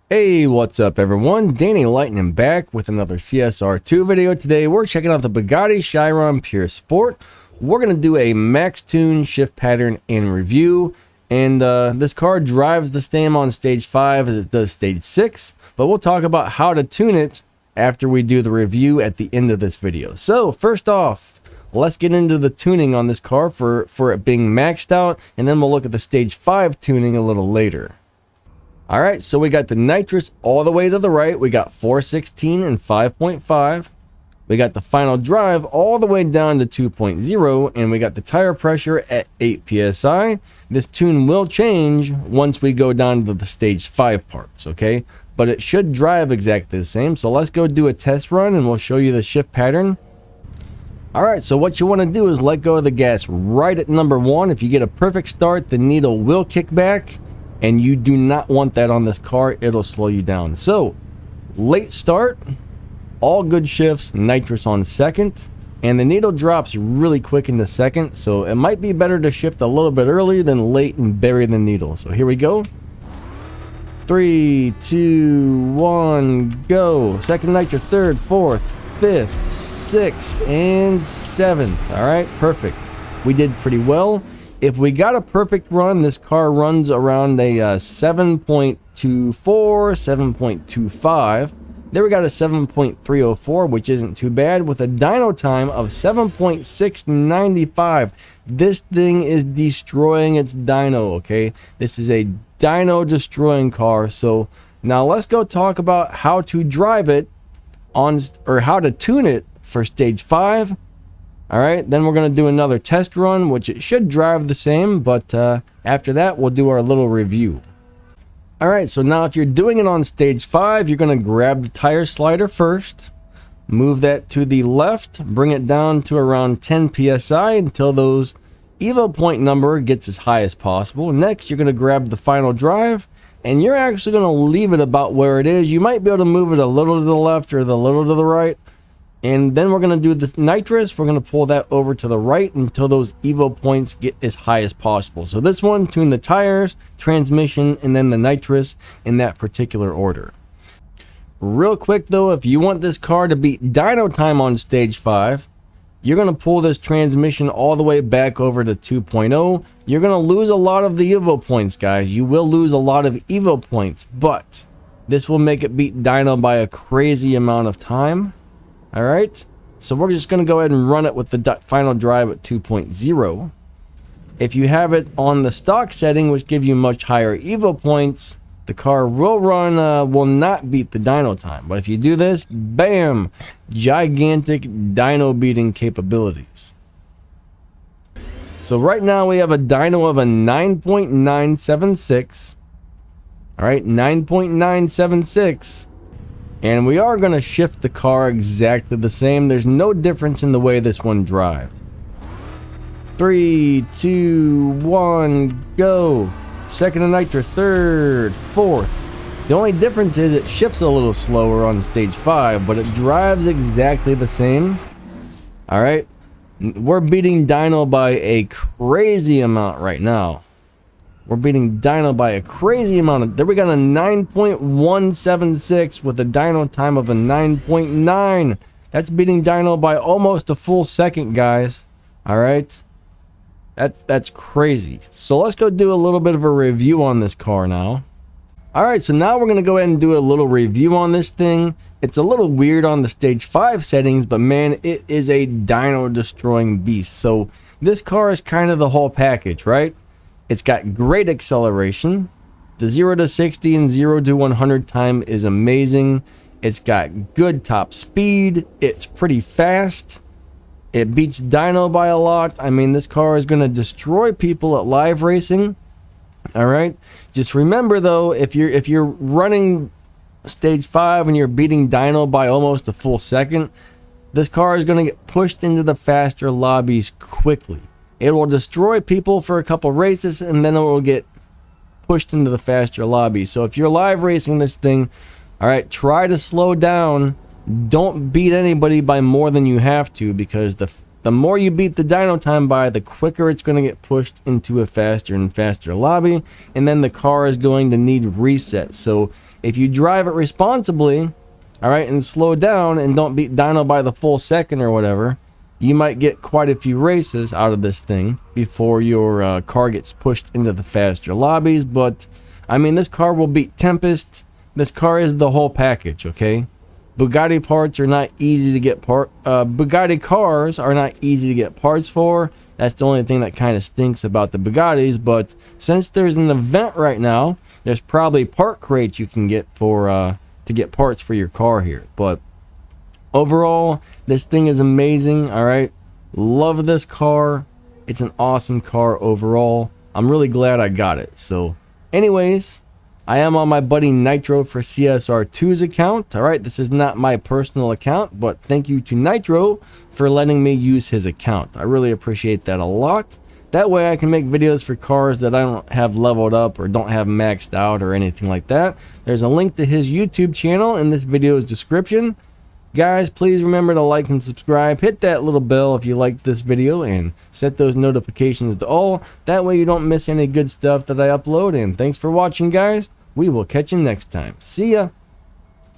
Hey, what's up everyone? Danny Lightning back with another CSR2 video. Today we're checking out the Bugatti Chiron Pure Sport. We're going to do a max tune shift pattern and review. And this car drives the same on stage 5 as it does stage 6. But we'll talk about how to tune it after we do the review at the end of this video. So first off, let's get into the tuning on this car for it being maxed out. And then we'll look at the stage 5 tuning a little later. All right, so we got the nitrous all the way to the right. We got 416 and 5.5. We got the final drive all the way down to 2.0, and we got the tire pressure at 8 psi. This tune will change once we go down to the stage 5 parts, okay? But it should drive exactly the same. So let's go do a test run, and we'll show you the shift pattern. All right, so what you want to do is let go of the gas right at number 1. If you get a perfect start, the needle will kick back. And you do not want that on this car. It'll slow you down. So late start, all good shifts, nitrous on second, and the needle drops really quick in the second. So it might be better to shift a little bit earlier than late and bury the needle. So here we go. 3, 2, 1, go. Second nitrous, third, fourth, fifth, sixth, and seventh. All right, perfect. We did pretty well. If we got a perfect run, this car runs around a 7.24, 7.25. There we got a 7.304, which isn't too bad, with a dyno time of 7.695. This thing is destroying its dyno, okay? This is a dyno destroying car. So now let's go talk about how to drive it on, or how to tune it for stage 5. All right, then we're going to do another test run, which it should drive the same, but after that, we'll do our little review. All right, so now if you're doing it on stage 5, you're going to grab the tire slider first, move that to the left, bring it down to around 10 psi until those evo point number gets as high as possible. Next, you're going to grab the final drive, and you're actually going to leave it about where it is. You might be able to move it a little to the left or a little to the right. And then we're going to do the nitrous. We're going to pull that over to the right until those evo points get as high as possible. So this one, tune the tires, transmission, and then the nitrous in that particular order. Real quick though, if you want this car to beat dyno time on stage 5, you're going to pull this transmission all the way back over to 2.0. You're going to lose a lot of the evo points, guys. You will lose a lot of evo points, but this will make it beat dyno by a crazy amount of time. All right, so we're just going to go ahead and run it with the final drive at 2.0. If you have it on the stock setting, which gives you much higher evo points, the car will not beat the dyno time. But if you do this, bam, gigantic dyno beating capabilities. So right now we have a dyno of a 9.976. All right, 9.976. And we are going to shift the car exactly the same. There's no difference in the way this one drives. 3, 2, 1, go. Second to nitrous, third, fourth. The only difference is it shifts a little slower on stage 5, but it drives exactly the same. All right. We're beating dyno by a crazy amount right now. We're beating dyno by a crazy amount. There we got a 9.176 with a dyno time of a 9.9. That's beating dyno by almost a full second, guys. All right. That's crazy. So let's go do a little bit of a review on this car now. All right, so now we're going to go ahead and do a little review on this thing. It's a little weird on the stage 5 settings, but man, it is a dyno destroying beast. So this car is kind of the whole package, right? It's got great acceleration. The 0 to 60 and 0 to 100 time is amazing. It's got good top speed. It's pretty fast. It beats dyno by a lot. I mean, this car is going to destroy people at live racing. All right. Just remember though, if you're running stage 5 and you're beating dyno by almost a full second, this car is going to get pushed into the faster lobbies quickly. It will destroy people for a couple races, and then it will get pushed into the faster lobby. So if you're live racing this thing, all right, try to slow down. Don't beat anybody by more than you have to, because the more you beat the dyno time by, the quicker it's going to get pushed into a faster and faster lobby, and then the car is going to need reset. So if you drive it responsibly, all right, and slow down and don't beat dyno by the full second or whatever, you might get quite a few races out of this thing before your car gets pushed into the faster lobbies. But I mean, this car will beat Tempest. This car is the whole package, okay? Bugatti parts are not easy to get Bugatti cars are not easy to get parts for. That's the only thing that kind of stinks about the Bugattis. But since there's an event right now, there's probably part crates you can get for to get parts for your car here. But overall, this thing is amazing. All right, love this car. It's an awesome car overall. I'm really glad I got it. So anyways, I am on my buddy Nitro for CSR2's account. All right, this is not my personal account, but thank you to Nitro for letting me use his account. I really appreciate that a lot. That way I can make videos for cars that I don't have leveled up or don't have maxed out or anything like that. There's a link to his YouTube channel in this video's description. Guys, please remember to like and subscribe. Hit that little bell if you liked this video and set those notifications to all. That way you don't miss any good stuff that I upload. And thanks for watching, guys. We will catch you next time. See ya.